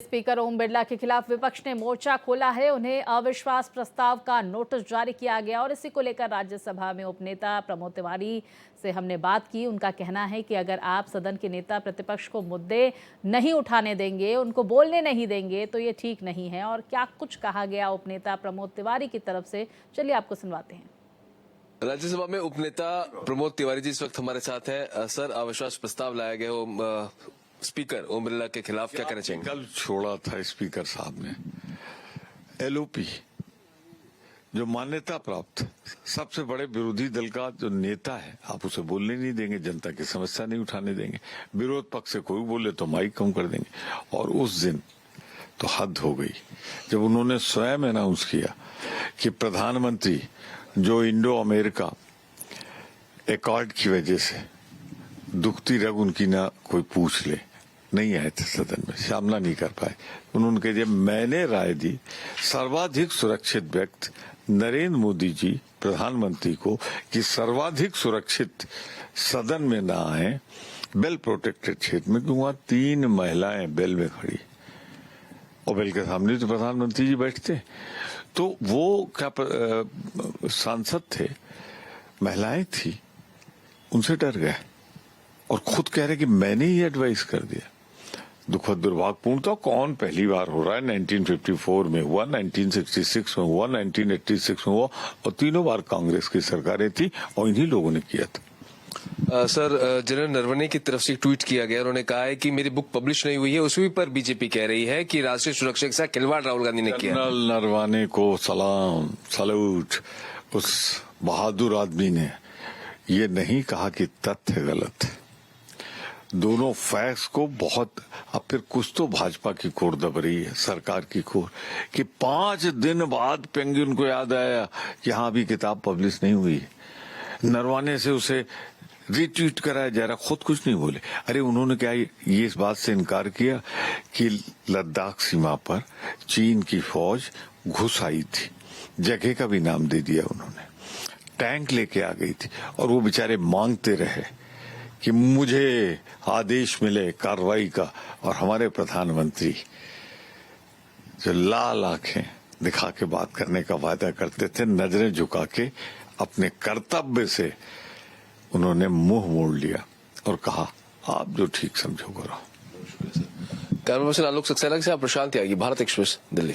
Speaker Om Birla के खिलाफ विपक्ष ने मोर्चा खोला है। उन्हें अविश्वास प्रस्ताव का नोटिस जारी किया गया और इसी को लेकर राज्यसभा में उपनेता प्रमोद तिवारी से हमने बात की। उनका कहना है कि अगर आप सदन के नेता प्रतिपक्ष को मुद्दे नहीं उठाने देंगे, उनको बोलने नहीं देंगे तो ये ठीक नहीं है। और क्या कुछ कहा गया उपनेता प्रमोद तिवारी की तरफ से, चलिए आपको सुनवाते हैं। राज्यसभा में उपनेता प्रमोद तिवारी जी इस वक्त हमारे साथ हैं। सर, अविश्वास प्रस्ताव लाया गया हो स्पीकर ओम बिरला के खिलाफ, क्या कहना चाहेंगे? कल छोड़ा था स्पीकर साहब ने एलओपी, जो मान्यता प्राप्त सबसे बड़े विरोधी दल का जो नेता है, आप उसे बोलने नहीं देंगे, जनता की समस्या नहीं उठाने देंगे, विरोध पक्ष से कोई बोले तो माइक कम कर देंगे। और उस दिन तो हद हो गई जब उन्होंने स्वयं अनाउंस किया कि प्रधानमंत्री जो इंडो अमेरिका एकॉर्ड की वजह से दुखती रग उनकी ना कोई पूछ ले, नहीं आए थे सदन में, सामना नहीं कर पाए। उन्होंने कहा जब मैंने राय दी सर्वाधिक सुरक्षित व्यक्ति नरेंद्र मोदी जी प्रधानमंत्री को कि सर्वाधिक सुरक्षित सदन में ना आए, वेल प्रोटेक्टेड क्षेत्र में, क्योंकि वहां 3 महिलाएं बेल में खड़ी और बेल के सामने तो प्रधानमंत्री जी बैठते, तो वो क्या सांसद थे, महिलाएं थी, उनसे डर गए और खुद कह रहे कि मैंने ही एडवाइस कर दिया। दुखद दुर्भाग्यपूर्ण तो कौन पहली बार हो रहा है, 1954 में हुआ, 1966 में हुआ, 1986 में हुआ और तीनों बार कांग्रेस की सरकारें थी और इन्हीं लोगों ने किया था। सर, जनरल नरवणे की तरफ से ट्वीट किया गया, उन्होंने कहा है कि मेरी बुक पब्लिश नहीं हुई है, उसी पर बीजेपी कह रही है कि राष्ट्रीय सुरक्षा के साथ खिलवाड़ राहुल गांधी ने किया। जनरल नरवणे को सलाम सैल्यूट, उस बहादुर आदमी ने ये नहीं कहा कि तथ्य गलत है। दोनों फैक्ट्स को बहुत, अब फिर कुछ तो भाजपा की कोर दब रही है, सरकार की कोर, कि 5 दिन बाद पेंगुइन को याद आया कि हाँ अभी किताब पब्लिश नहीं हुई है। नरवाने से उसे रिट्वीट कराया जा रहा, खुद कुछ नहीं बोले। अरे उन्होंने क्या ये इस बात से इनकार किया कि लद्दाख सीमा पर चीन की फौज घुस आई थी, जगह का भी नाम दे दिया उन्होंने, टैंक लेके आ गई थी और वो बेचारे मांगते रहे कि मुझे आदेश मिले कार्रवाई का। और हमारे प्रधानमंत्री जो लाल आंखें दिखा के बात करने का वादा करते थे, नजरें झुका के अपने कर्तव्य से उन्होंने मुंह मोड़ लिया और कहा आप जो ठीक समझो करो। कैमरा पर्सन आलोक सक्सेना के साथ प्रशांत त्यागी, भारत एक्सप्रेस, दिल्ली।